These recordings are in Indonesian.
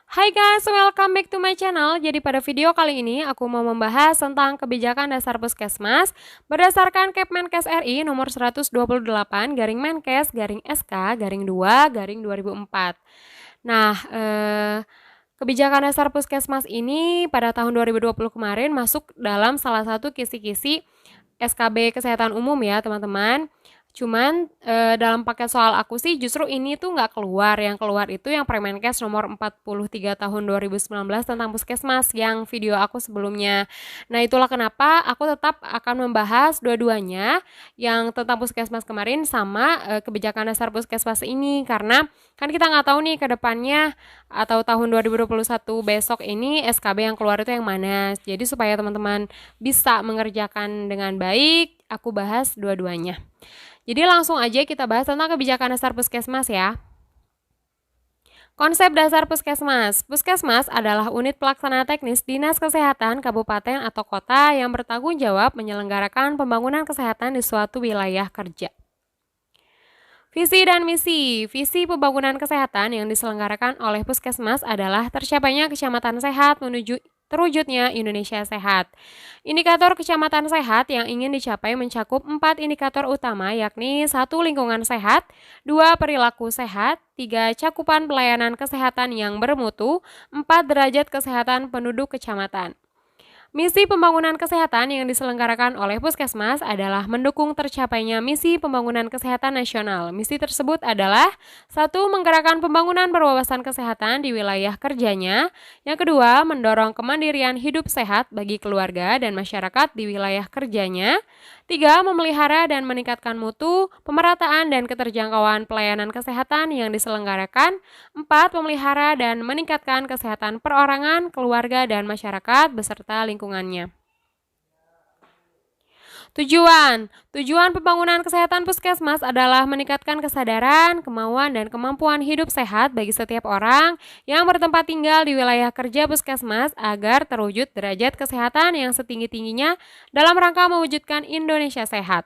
Hai guys, welcome back to my channel. Jadi pada video kali ini aku mau membahas tentang kebijakan dasar Puskesmas berdasarkan Kepmenkes RI nomor 128 garing Menkes garing SK garing 2 garing 2004. Nah, kebijakan dasar Puskesmas ini pada tahun 2020 kemarin masuk dalam salah satu kisi-kisi SKB Kesehatan Umum ya teman-teman. Cuman dalam paket soal aku sih justru ini tuh nggak keluar. Yang keluar itu yang Permenkes nomor 43 tahun 2019 tentang Puskesmas yang video aku sebelumnya. Nah itulah kenapa aku tetap akan membahas dua-duanya, yang tentang Puskesmas kemarin sama kebijakan dasar Puskesmas ini. Karena kan kita nggak tahu nih ke depannya atau tahun 2021 besok ini SKB yang keluar itu yang mana. Jadi supaya teman-teman bisa mengerjakan dengan baik, aku bahas dua-duanya. Jadi langsung aja kita bahas tentang kebijakan dasar Puskesmas ya. Konsep dasar Puskesmas. Puskesmas adalah unit pelaksana teknis Dinas Kesehatan Kabupaten atau Kota yang bertanggung jawab menyelenggarakan pembangunan kesehatan di suatu wilayah kerja. Visi dan misi. Visi pembangunan kesehatan yang diselenggarakan oleh Puskesmas adalah tercapainya kecamatan sehat menuju terwujudnya Indonesia sehat. Indikator kecamatan sehat yang ingin dicapai mencakup 4 indikator utama, yakni 1. Lingkungan sehat, 2. Perilaku sehat, 3. Cakupan pelayanan kesehatan yang bermutu, 4. Derajat kesehatan penduduk kecamatan. Misi pembangunan kesehatan yang diselenggarakan oleh Puskesmas adalah mendukung tercapainya misi pembangunan kesehatan nasional. Misi tersebut adalah 1. Menggerakkan pembangunan berwawasan kesehatan di wilayah kerjanya. Yang kedua, mendorong kemandirian hidup sehat bagi keluarga dan masyarakat di wilayah kerjanya. 3. Memelihara dan meningkatkan mutu, pemerataan dan keterjangkauan pelayanan kesehatan yang diselenggarakan. 4. Memelihara dan meningkatkan kesehatan perorangan, keluarga, dan masyarakat beserta lingkungannya. Tujuan pembangunan kesehatan Puskesmas adalah meningkatkan kesadaran, kemauan, dan kemampuan hidup sehat bagi setiap orang yang bertempat tinggal di wilayah kerja Puskesmas agar terwujud derajat kesehatan yang setinggi-tingginya dalam rangka mewujudkan Indonesia sehat.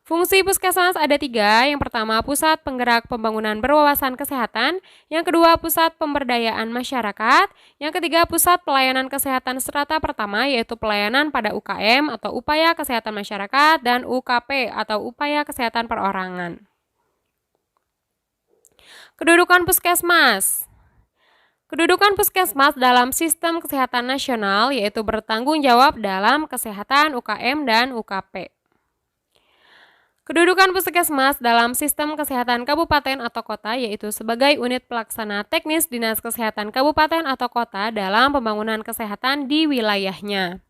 Fungsi Puskesmas ada 3. Yang pertama, pusat penggerak pembangunan berwawasan kesehatan. Yang kedua, pusat pemberdayaan masyarakat. Yang ketiga, pusat pelayanan kesehatan strata pertama, yaitu pelayanan pada UKM atau upaya kesehatan masyarakat, dan UKP atau upaya kesehatan perorangan. Kedudukan Puskesmas. Kedudukan Puskesmas dalam sistem kesehatan nasional yaitu bertanggung jawab dalam kesehatan UKM dan UKP. Kedudukan Puskesmas dalam sistem kesehatan kabupaten atau kota yaitu sebagai unit pelaksana teknis Dinas Kesehatan Kabupaten atau Kota dalam pembangunan kesehatan di wilayahnya.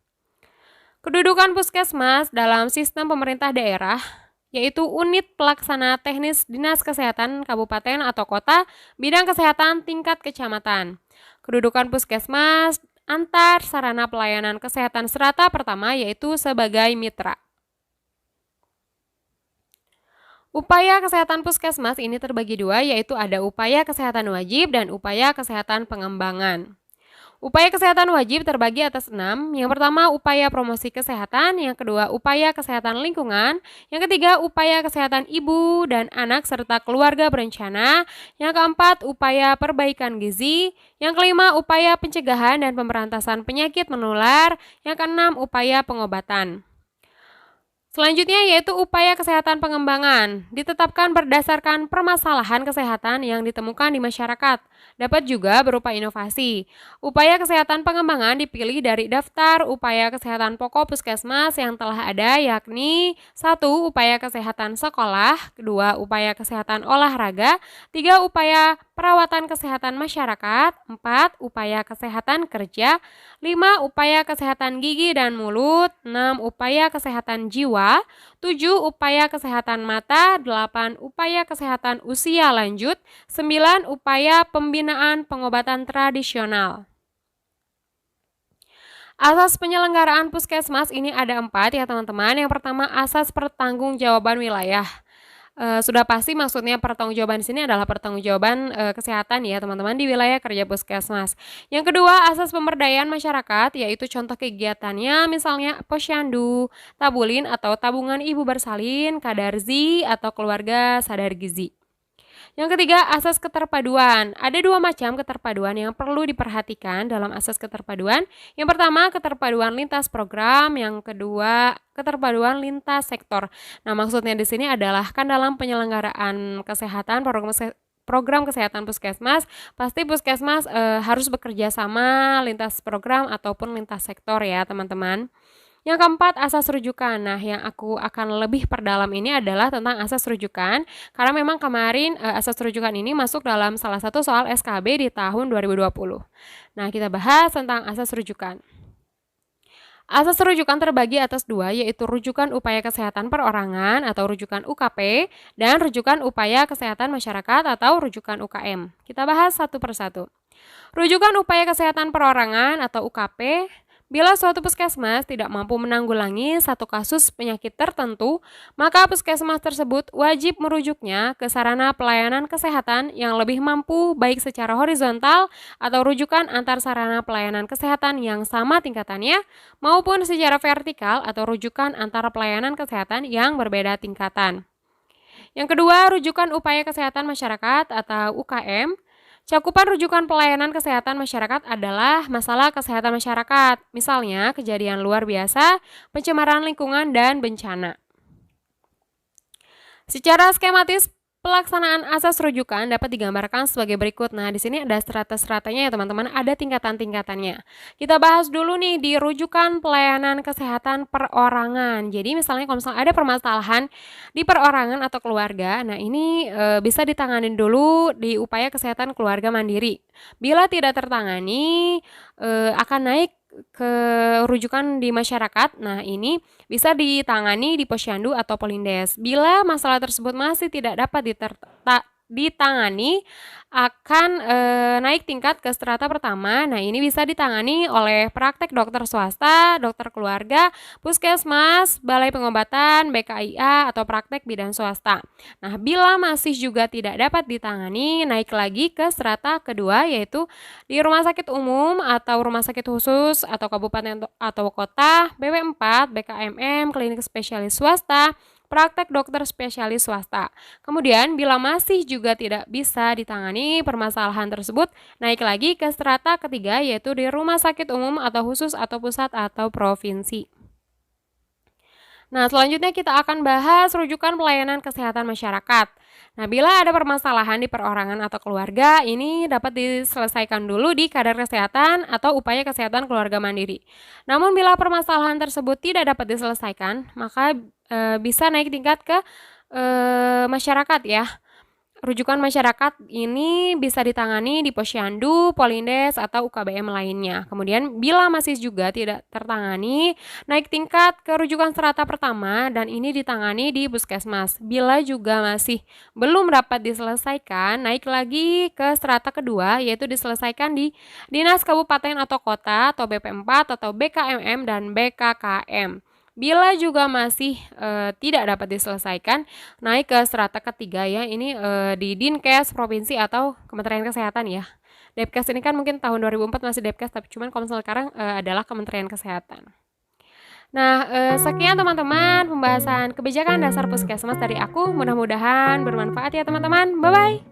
Kedudukan Puskesmas dalam sistem pemerintah daerah yaitu unit pelaksana teknis Dinas Kesehatan Kabupaten atau Kota bidang kesehatan tingkat kecamatan. Kedudukan Puskesmas antar sarana pelayanan kesehatan strata pertama yaitu sebagai mitra. Upaya kesehatan Puskesmas ini terbagi 2, yaitu ada upaya kesehatan wajib dan upaya kesehatan pengembangan. Upaya kesehatan wajib terbagi atas 6. Yang pertama, upaya promosi kesehatan. Yang kedua, upaya kesehatan lingkungan. Yang ketiga, upaya kesehatan ibu dan anak serta keluarga berencana. Yang keempat, upaya perbaikan gizi. Yang kelima, upaya pencegahan dan pemberantasan penyakit menular. Yang keenam, upaya pengobatan. Selanjutnya yaitu upaya kesehatan pengembangan, ditetapkan berdasarkan permasalahan kesehatan yang ditemukan di masyarakat. Dapat juga berupa inovasi. Upaya kesehatan pengembangan dipilih dari daftar upaya kesehatan pokok Puskesmas yang telah ada, yakni 1. Upaya kesehatan sekolah, 2. Upaya kesehatan olahraga, 3. Upaya perawatan kesehatan masyarakat, 4. Upaya kesehatan kerja, 5. Upaya kesehatan gigi dan mulut, 6. Upaya kesehatan jiwa, 7. Upaya kesehatan mata, 8. Upaya kesehatan usia lanjut, 9. Upaya pembinaan pengobatan tradisional. Asas penyelenggaraan Puskesmas ini ada 4 ya teman-teman. Yang pertama, asas pertanggungjawaban wilayah. Sudah pasti maksudnya pertanggungjawaban di sini adalah pertanggungjawaban kesehatan ya teman-teman di wilayah kerja Puskesmas. Yang kedua, asas pemberdayaan masyarakat yaitu contoh kegiatannya misalnya posyandu, tabulin atau tabungan ibu bersalin, kadarzi atau keluarga sadar gizi. Yang ketiga, asas keterpaduan. Ada dua macam keterpaduan yang perlu diperhatikan dalam asas keterpaduan. Yang pertama, keterpaduan lintas program. Yang kedua, keterpaduan lintas sektor. Nah, maksudnya di sini adalah kan dalam penyelenggaraan kesehatan, program kesehatan puskesmas, pasti puskesmas harus bekerja sama lintas program ataupun lintas sektor ya, teman-teman. Yang keempat, asas rujukan. Nah, yang aku akan lebih perdalam ini adalah tentang asas rujukan, karena memang kemarin asas rujukan ini masuk dalam salah satu soal SKB di tahun 2020. Nah, kita bahas tentang asas rujukan. Asas rujukan terbagi atas dua, yaitu rujukan upaya kesehatan perorangan atau rujukan UKP, dan rujukan upaya kesehatan masyarakat atau rujukan UKM. Kita bahas satu persatu. Rujukan upaya kesehatan perorangan atau UKP, bila suatu puskesmas tidak mampu menanggulangi satu kasus penyakit tertentu, maka puskesmas tersebut wajib merujuknya ke sarana pelayanan kesehatan yang lebih mampu baik secara horizontal atau rujukan antar sarana pelayanan kesehatan yang sama tingkatannya, maupun secara vertikal atau rujukan antar pelayanan kesehatan yang berbeda tingkatan. Yang kedua, rujukan upaya kesehatan masyarakat atau UKM. Cakupan rujukan pelayanan kesehatan masyarakat adalah masalah kesehatan masyarakat, misalnya kejadian luar biasa, pencemaran lingkungan, dan bencana. Secara skematis, pelaksanaan asas rujukan dapat digambarkan sebagai berikut. Nah, di sini ada strata-stratanya ya teman-teman, ada tingkatan-tingkatannya. Kita bahas dulu nih di rujukan pelayanan kesehatan perorangan. Jadi misalnya kalau misalnya ada permasalahan di perorangan atau keluarga, nah ini bisa ditangani dulu di upaya kesehatan keluarga mandiri. Bila tidak tertangani, akan naik ke rujukan di masyarakat. Nah, ini bisa ditangani di Posyandu atau Polindes. Bila masalah tersebut masih tidak dapat ditangani, akan naik tingkat ke strata pertama. Nah, ini bisa ditangani oleh praktek dokter swasta, dokter keluarga, puskesmas, balai pengobatan, BKIA, atau praktek bidan swasta. Nah, bila masih juga tidak dapat ditangani, naik lagi ke strata kedua, yaitu di rumah sakit umum atau rumah sakit khusus atau kabupaten atau kota, BP4, BKMM, klinik spesialis swasta, praktek dokter spesialis swasta. Kemudian bila masih juga tidak bisa ditangani permasalahan tersebut, naik lagi ke strata ketiga, yaitu di rumah sakit umum atau khusus atau pusat atau provinsi. Nah, selanjutnya kita akan bahas rujukan pelayanan kesehatan masyarakat. Nah, bila ada permasalahan di perorangan atau keluarga, ini dapat diselesaikan dulu di kadar kesehatan atau upaya kesehatan keluarga mandiri. Namun, bila permasalahan tersebut tidak dapat diselesaikan, maka bisa naik tingkat ke masyarakat ya. Rujukan masyarakat ini bisa ditangani di Posyandu, Polindes, atau UKBM lainnya. Kemudian bila masih juga tidak tertangani, naik tingkat ke rujukan strata pertama dan ini ditangani di puskesmas. Bila juga masih belum dapat diselesaikan, naik lagi ke strata kedua, yaitu diselesaikan di Dinas Kabupaten atau Kota atau BP4 atau BKMM dan BKKM. Bila juga masih tidak dapat diselesaikan, naik ke strata ketiga ya, ini di Dinkes Provinsi atau Kementerian Kesehatan ya. Depkes ini kan mungkin tahun 2004 masih Depkes, tapi cuman kalau misalnya sekarang adalah Kementerian Kesehatan. Nah, sekian teman-teman pembahasan kebijakan dasar puskesmas dari aku. Mudah-mudahan bermanfaat ya teman-teman. Bye-bye.